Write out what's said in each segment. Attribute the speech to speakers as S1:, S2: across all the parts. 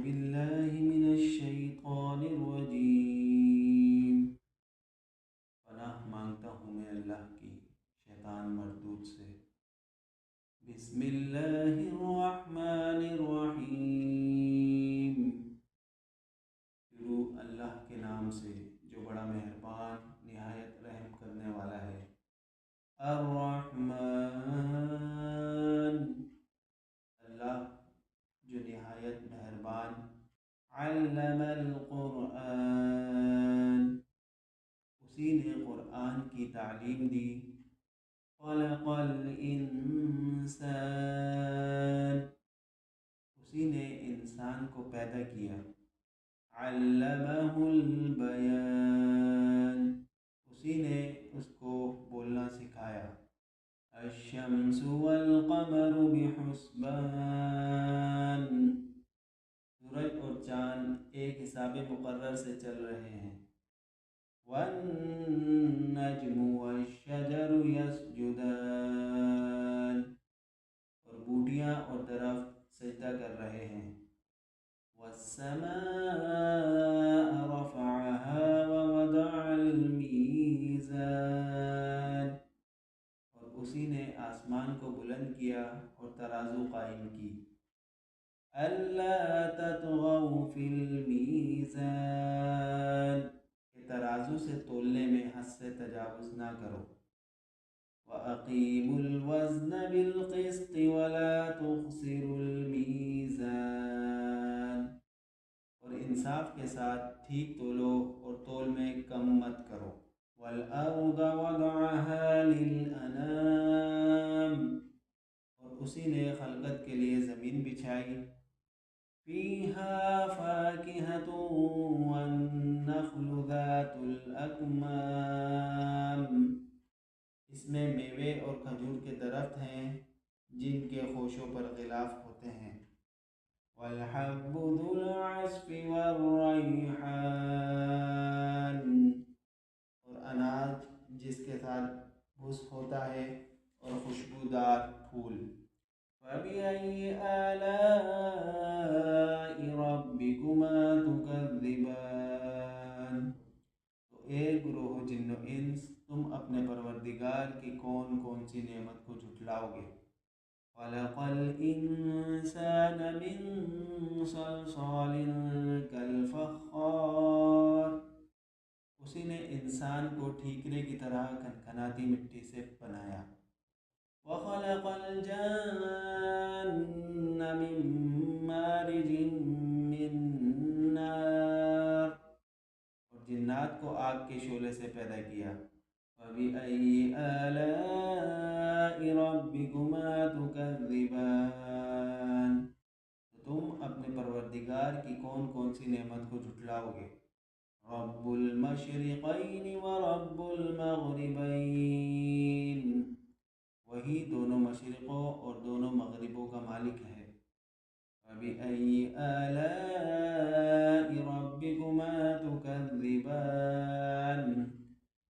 S1: بالله من الشیطان الرجیم۔ پناہ مانگتا ہوں میں اللہ کی شیطان مردود سے۔ بسم اللہ الرحمن الرحیم۔ شروع اللہ کے نام سے جو بڑا مہربان نہایت رحم کرنے والا ہے۔ الرحمن، اللہ جو نہایت مہربان۔ علم القرآن، اسی نے قرآن کی تعلیم دی۔ خلق الانسان، اسی نے انسان کو پیدا کیا۔ علمہ البیان، اسی نے اس کو بولنا سکھایا۔ الشمس والقمر بحسبان، سورج اور چاند ایک حساب مقرر سے چل رہے ہیں۔ والنجم والشجر یسجدان، اور بوٹیاں اور درخت سجدہ کر رہے ہیں۔ والسماء رفعها ووضع الميزان، اور اسی نے آسمان کو بلند کیا اور ترازو قائم کی۔ الا تطغوا فی المیزان، کہ ترازو سے تولنے میں حد سے تجاوز نہ کرو۔ وَأَقِيمُوا الْوَزْنَ بِالْقِسْطِ وَلَا تُخْسِرُوا الْمِيزَانَ، اور انصاف کے ساتھ ٹھیک تولو اور تول میں کم مت کرو۔ وَالْأَرْضَ وَضَعَهَا لِلْأَنَامِ، اور اسی نے خلقت کے لیے زمین بچھائی۔ فِيهَا فَاكِهَةٌ وَالنَّخْلُ ذَاتُ الْأَكْمَامِ، اس میں میوے اور کھجور کے درخت ہیں جن کے خوشوں پر غلاف ہوتے ہیں۔ وَالْحَبُّ ذُو الْعَصْفِ وَالرَّيْحَانُ، اور اناج جس کے ساتھ بھس ہوتا ہے اور خوشبودار پھول۔ فَبِأَيِّ آلَاءِ رَبِّكُمَا تُكَذِّبَانِ، تو اے گروہ جن و انس، تم اپنے پروردگار کی کون کون سی نعمت کو جھٹلاؤ گے۔ خلق الانسان من صلصال کالفخار، اسی نے انسان کو ٹھیکرے کی طرح کھنکھناتی مٹی سے بنایا۔ وخلق الجان من مارج من نار، اور جنات کو آگ کے شعلے سے پیدا کیا۔ فَبِأَيِّ آلَاءِ رَبِّكُمَا تُكَذِّبَانِ، تو تم اپنے پروردگار کی کون کون سی نعمت کو جھٹلاؤ گے۔ رب المشرقین ورب المغربین، وہی دونوں مشرقوں اور دونوں مغربوں کا مالک ہے۔ فَبِأَيِّ آلَاءِ رَبِّكُمَا تُكَذِّبَانِ،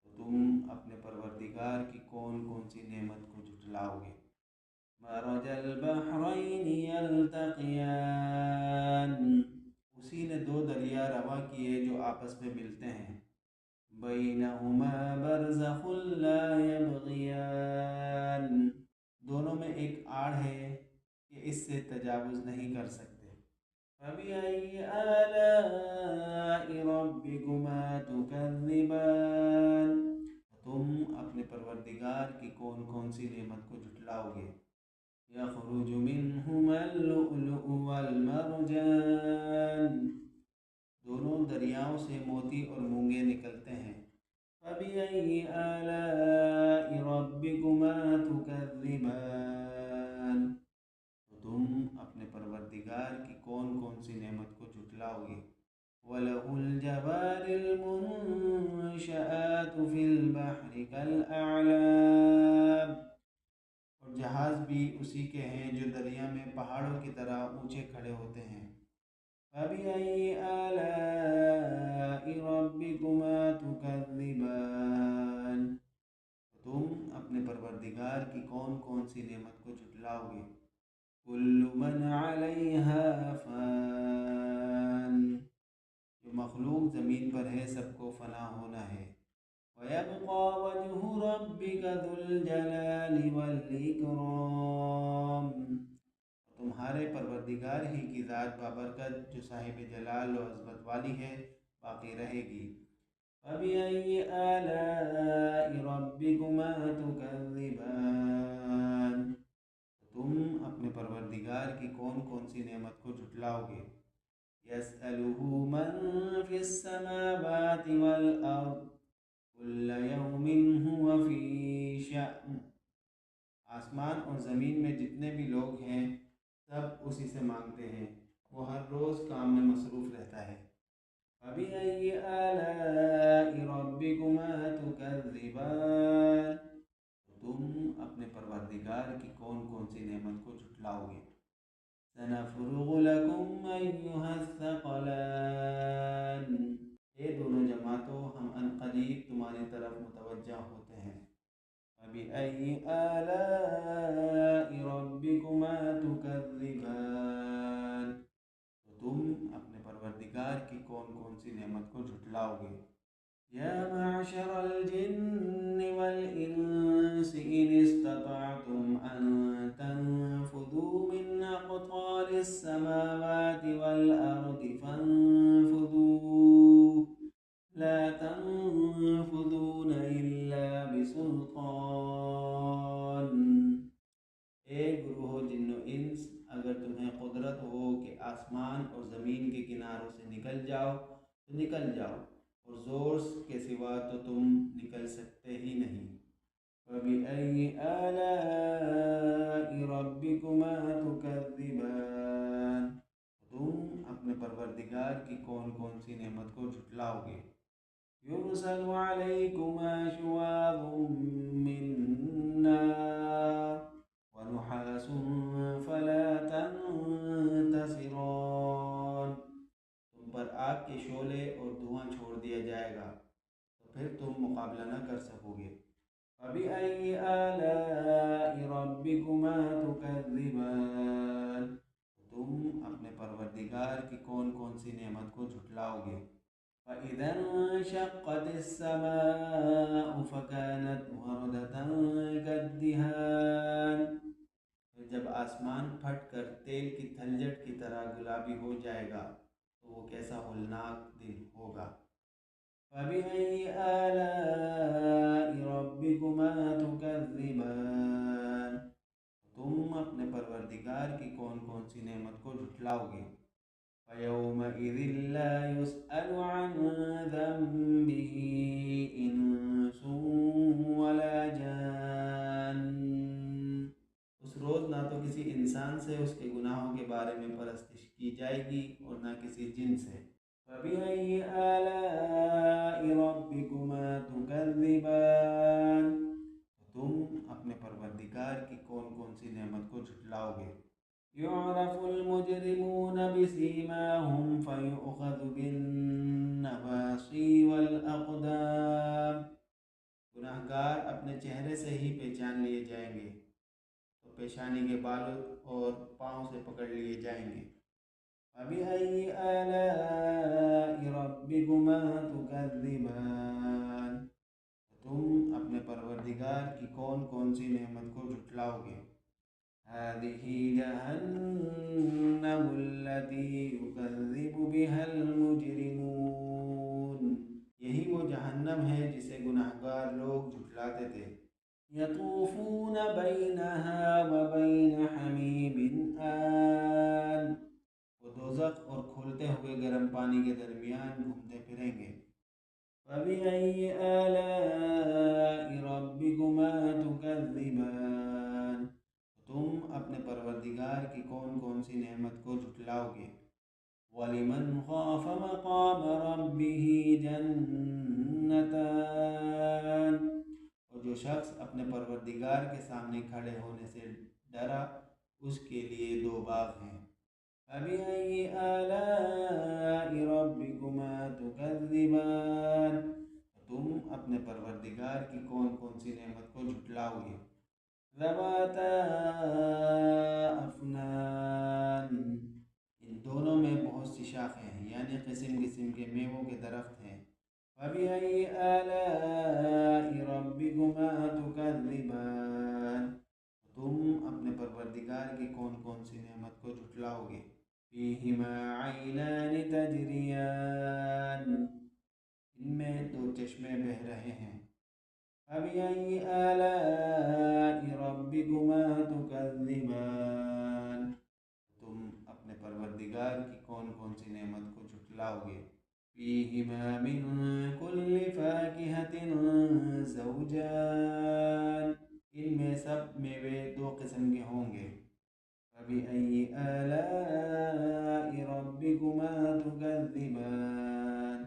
S1: تو تم اپنے پروردگار کی کون کون سی نعمت کو جھٹلاؤ گے۔ مَرَجَ الْبَحْرَيْنِ يَلْتَقِيَانِ، اسی نے دو دریا رواں کیے جو آپس میں ملتے ہیں۔ بَيْنَهُمَا بَرْزَخٌ لَا يَبْغِيَانِ، دونوں میں ایک آڑ ہے کہ اس سے تجاوز نہیں کر سکتے۔ فَبِأَيِّ آلَاءِ رَبِّكُمَا تُكَذِّبَانِ، تم اپنے پروردگار کی کون کون سی نعمت کو جھٹلاؤ گے۔ يَخْرُجُ مِنْهُمَا اللُّؤْلُؤُ وَالْمَرْجَانُ، دونوں دریاؤں سے موتی اور مونگے نکلتے ہیں۔ فَبِأَيِّ آلَاءِ رَبِّكُمَا تُكَذِّبَانِ، تو تم اپنے پروردگار کی کون کون سی نعمت کو جھٹلاؤ گے۔ وَلَهُ الْجَوَارِ الْمُنشَآتُ فِي الْبَحْرِ كَالْأَعْلَامِ، اور جہاز بھی اسی کے ہیں جو دریا میں پہاڑوں کی طرح اونچے کھڑے ہوتے ہیں۔ فَبِأَيِّ آلَاءِ رَبِّكُمَا تُكَذِّبَانِ، تم اپنے پروردگار کی کون کون سی نعمت کو جھٹلاؤ گے۔ كُلُّ مَنْ عَلَيْهَا فَانٍ، زمین پر ہے سب کو فنا ہونا ہے۔ وَيَبْقَى وَجْهُ رَبِّكَ ذُو الْجَلَالِ وَالْإِكْرَامِ، تمہارے پروردگار ہی کی ذات بابرکت جو صاحب جلال و عظمت والی ہے باقی رہے گی۔ فَبِأَيِّ آلَاءِ رَبِّكُمَا تُكَذِّبَانِ، تم اپنے پروردگار کی کون کون سی نعمت کو جھٹلاؤ گے؟ يَسْأَلُهُ مَن فِي السَّمَاوَاتِ وَالْأَرْضِ كُلَّ يَوْمٍ هُوَ فِي شَأْنٍ، آسمان اور زمین میں جتنے بھی لوگ ہیں سب اسی سے مانگتے ہیں، وہ ہر روز کام میں مصروف رہتا ہے۔ فَبِأَيِّ آلَاءِ رَبِّكُمَا تُكَذِّبَانِ، تم اپنے پروردگار کی کون کون سی نعمت کو جھٹلاؤ گے؟ سَنَفْرُغُ لَكُمْ أَيُّهَ الثَّقَلَانِ، یہ دونوں جماعتوں ہم عنقریب تمہاری طرف متوجہ ہوتے ہیں۔ فَبِأَيِّ آلَاءِ رَبِّكُمَا تُكَذِّبَانِ، تو تم اپنے پروردگار کی کون کون سی نعمت کو جھٹلاؤ گے؟ یا معشر الجن والانس ان استطعتم ان تنفذوا من اقطار السماوات والارض فانفذوا لا تنفذون الا بسلطان، اے گروہ جن و انس، اگر تمہیں قدرت ہو کہ آسمان اور زمین کے کناروں سے نکل جاؤ تو نکل جاؤ، اور زور کے سوا تو تم نکل سکتے ہی نہیں۔ فَبِأَيِّ آلَاءِ رَبِّكُمَا تُكَذِّبَانِ، تم اپنے پروردگار کی کون کون سی نعمت کو جھٹلاؤ گے؟ يُرْسَلُ عَلَيْكُمَا شُوَاظٌ مِّن نَّارٍ وَنُحَاسٌ فَلَا تَنتَصِرَانِ، تم پر آگ کے شعلے اور دھواں چھوڑ دیا جائے گا تو پھر تم مقابلہ نہ کر سکو گے۔ فَبِأَيِّ آلَاءِ رَبِّكُمَا تُكَذِّبَانِ، تم اپنے پروردگار کی کون کون سی نعمت کو جھٹلاؤ گے؟ فَإِذَا انشَقَّتِ السَّمَاءُ فَكَانَتْ وَرْدَةً كَالدِّهَانِ، جب آسمان پھٹ کر تیل کی تھلجٹ کی طرح گلابی ہو جائے گا تو وہ کیسا ہولناک دن ہوگا۔ فَبِأَيِّ آلَاءِ رَبِّكُمَا تُكَذِّبَانِ، تم اپنے پروردگار کی کون کون سی نعمت کو جھٹلاؤ گے؟ فَيَوْمَئِذٍ لَا يُسْأَلُ عَنْ ذَنبِهِ إِنسٌ وَلَا جَانٌّ، اس روز نہ تو کسی انسان سے اس کے گناہوں کے بارے میں پرستش کی جائے گی اور نہ کسی جن سے۔ فَبِأَيِّ آلَاءِ رَبِّكُمَا تُكَذِّبَانِ، تم اپنے پروردگار کی کون کون سی نعمت کو جھٹلاؤ گے؟ يُعْرَفُ الْمُجْرِمُونَ بِسِيمَاهُمْ فَيُؤْخَذُ بِالنَّوَاصِي وَالْأَقْدَامِ، گناہگار اپنے چہرے سے ہی پہچان لیے جائیں گے تو پیشانی کے بالوں اور پاؤں سے پکڑ لیے جائیں گے۔ فَبِأَيِّ آلَاءِ رَبِّكُمَا تُكَذِّبَانِ، تم اپنے پروردگار کی کون کون سی نعمت کو جھٹلاؤ گے؟ هَٰذِهِ جَهَنَّمُ الَّتِي يُكَذِّبُ بِهَا الْمُجْرِمُونَ، یہی وہ جہنم ہے جسے گناہگار لوگ جھٹلاتے تھے۔ يَطُوفُونَ بَيْنَهَا وَبَيْنَ حَمِيمٍ آنٍ، وہ دوزخ اور کھولتے ہوئے گرم پانی کے درمیان گھومتے پھریں گے۔ فَبِأَيِّ آلَاءِ رَبِّكُمَا تُكَذِّبَانِ، تم اپنے پروردگار کی کون کون سی نعمت کو جھٹلاؤ گے؟ وَلِمَنْ خَافَ مَقَامَ رَبِّهِ جَنَّتَانِ، اور جو شخص اپنے پروردگار کے سامنے کھڑے ہونے سے ڈرا اس کے لیے دو باغ ہیں۔ فَبِأَيِّ آلَاءِ رَبِّكُمَا تُكَذِّبَانِ، تم اپنے پروردگار کی کون کون سی نعمت کو جھٹلاؤ گے؟ ذَوَاتَا أَفْنَانٍ، ان دونوں میں بہت سی شاخیں ہیں، یعنی قسم قسم کے میووں کے درخت ہیں۔ فَبِأَيِّ آلَاءِ رَبِّكُمَا تُكَذِّبَانِ، تم اپنے پروردگار کی کون کون سی نعمت کو جھٹلاؤ گے؟ فِيهِمَا عَيْنَانِ تَجْرِيَانِ، ان میں دو چشمے بہہ رہے ہیں۔ فَبِأَيِّ آلَاءِ رَبِّكُمَا تُكَذِّبَانِ، تم اپنے پروردگار کی کون کون سی نعمت کو جھٹلاؤ گے؟ فِيهِمَا مِن كُلِّ فَاكِهَةٍ زَوْجَانِ، ان میں سب میوے دو قسم کے ہوں گے۔ فَبِأَيِّ آلَاءِ رَبِّكُمَا تُكَذِّبَانِ،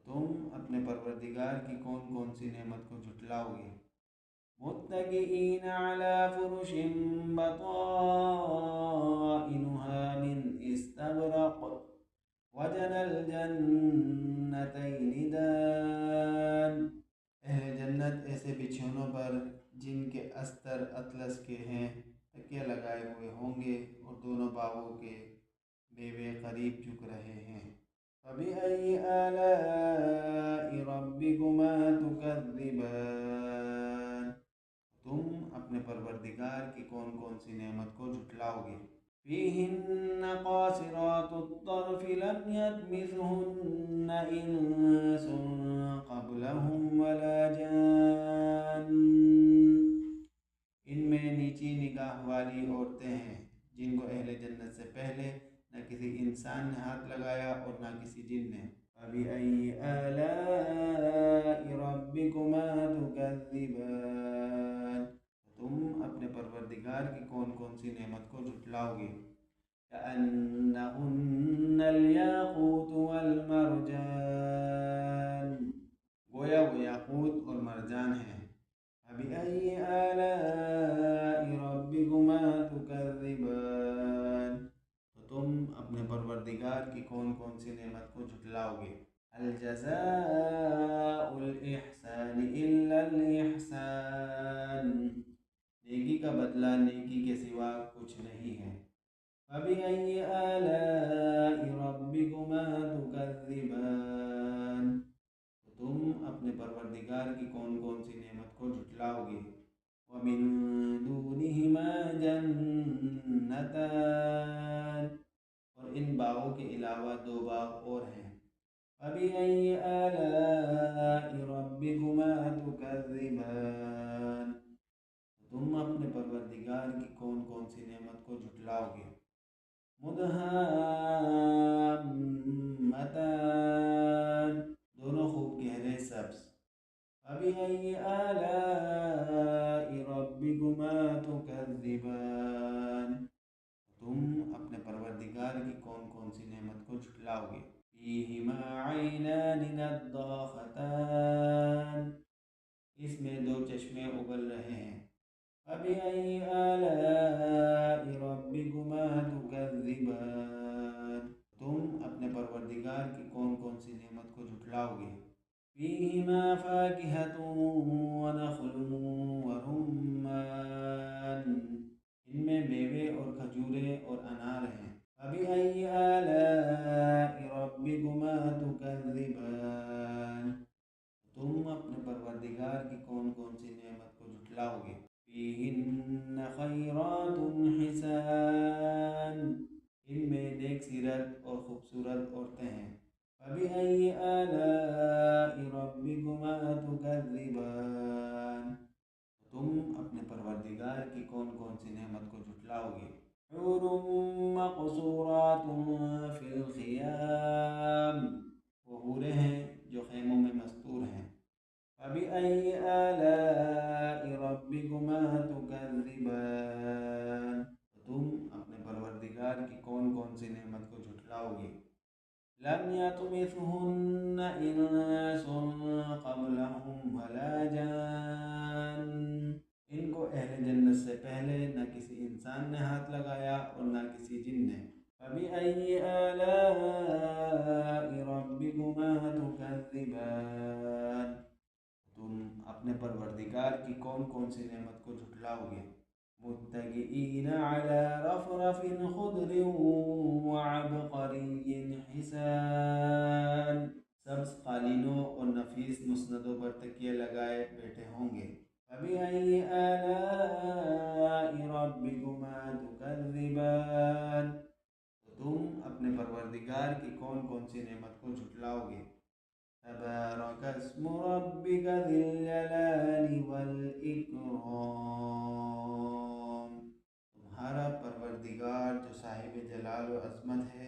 S1: تم اپنے پروردگار کی کون کون سی نعمت کو جھٹلاؤ گے؟ مُتَّكِئِينَ عَلَى فُرُشٍ بَطَائِنُهَا مِنْ إِسْتَبْرَقٍ وَجَنَى الْجَنَّتَيْنِ دَانٍ، اہل جنت ایسے بچھونوں پر جن کے استر اطلس کے ہیں تکیے لگائے ہوئے ہوں گے، اور دونوں باغوں کے میوے قریب جھک رہے ہیں۔ فَبِأَيِّ آلَاءِ رَبِّكُمَا تُكَذِّبَانِ، تم اپنے پروردگار کی کون کون سی نعمت کو جھٹلاؤ گے؟ فِيهِنَّ قَاصِرَاتُ الطَّرْفِ لَمْ يَطْمِثْهُنَّ إِنسٌ قَبْلَهُمْ وَلَا جَانٌّ، ان میں نیچی نگاہ والی عورتیں ہیں جن کو اہل جنت سے پہلے نہ کسی انسان نے ہاتھ لگایا اور نہ کسی جن نے۔ فَبِأَيِّ آلَاءِ رَبِّكُمَا تُكَذِّبَانِ، تم اپنے پروردگار کی کون کون سی نعمت کو جھٹلاؤ گے؟ كَأَنَّهُنَّ الْيَاقُوتُ وَالْمَرْجَانُ، گویا وہ یاقوت اور مرجان ہیں۔ فَبِأَيِّ آلَاءِ رَبِّكُمَا تُكَذِّبَانِ، تو تم اپنے پروردگار کی کون کون سی نعمت کو جھٹلاؤ گے؟ هَلْ جَزَاءُ الْإِحْسَانِ إِلَّا الْإِحْسَانُ، نیکی کا بدلہ نیکی کے سوا کچھ نہیں ہے۔ فَبِأَيِّ آلَاءِ رَبِّكُمَا تُكَذِّبَانِ، تو تم اپنے پروردگار کی کون کون سی نعمت کو جھٹلاؤ گے؟ وَمِن دُونِهِمَا جَنَّتَانِ، اور ان باغوں کے علاوہ دو باغ اور ہیں۔ فَبِأَيِّ آلَاءِ رَبِّكُمَا تُكَذِّبَانِ، تم اپنے پروردگار کی کون کون سی نعمت کو جھٹلاؤ گے؟ مُدْهَامَّتَانِ، دونوں خوب گہرے سبز۔ فَبِأَيِّ آلَاءِ رَبِّكُمَا تُكَذِّبَانِ، تم اپنے پروردگار کی کون کون سی نعمت کو جھٹلاؤ گے؟ فِيهِمَا عَيْنَانِ نَضَّاخَتَانِ، اس میں دو چشمے اگل رہے ہیں۔ فَبِأَيِّ آلَاءِ رَبِّكُمَا تُكَذِّبَانِ، تم اپنے پروردگار کی کون کون سی نعمت کو جھٹلاؤ گے؟ فِيهِمَا فَاكِهَةٌ وَنَخْلٌ وَرُمَّانٌ، ان میں میوے اور کھجورے اور انار ہیں۔ فَبِأَيِّ آلَاءِ رَبِّكُمَا تُكَذِّبَانِ، تم اپنے پروردگار کی کون کون سی نعمت کو جھٹلاؤ گے؟ فِيهِنَّ خَيْرَاتٌ حِسَانٌ، ان میں نیک سیرت اور خوبصورت عورتیں ہیں۔ فَبِأَيِّ آلَاءِ رَبِّكُمَا تُكَذِّبَانِ، تم اپنے پروردگار کی کون کون سی نعمت کو جھٹلاؤ گے؟ حُورٌ مَقْصُورَاتٌ فِي الْخِيَامِ، وہ حوریں ہیں جو خیموں میں مستور ہیں۔ فَبِأَيِّ آلَاءِ رَبِّكُمَا تُكَذِّبَانِ، تم اپنے پروردگار کی کون کون سی نعمت کو جھٹلاؤ گے؟ لَمْ يَطْمِثْهُنَّ إِنسٌ قَبْلَهُمْ وَلَا جَانٌّ، ان کو اہل جنت سے پہلے نہ کسی انسان نے ہاتھ لگایا اور نہ کسی جن نے۔ فَبِأَيِّ آلَاءِ رَبِّكُمَا تُكَذِّبَانِ، تم اپنے پروردگار کی کون کون سی نعمت کو جھٹلاؤ گے؟ مُتَّكِئِينَ عَلَى رَفْرَفٍ خُضْرٍ وَعَبْقَرِيٍّ حِسَانٍ، تکیے لگائے بیٹھے ہوں گے۔ فَبِأَيِّ آلَاءِ رَبِّكُمَا تُكَذِّبَانِ، تو تم اپنے پروردگار کی کون کون سی نعمت کو جھٹلاؤ گے۔ تبارک اسم ربک ذی الجلال والإکرام، تمہارا پروردگار جو صاحب جلال و عظمت ہے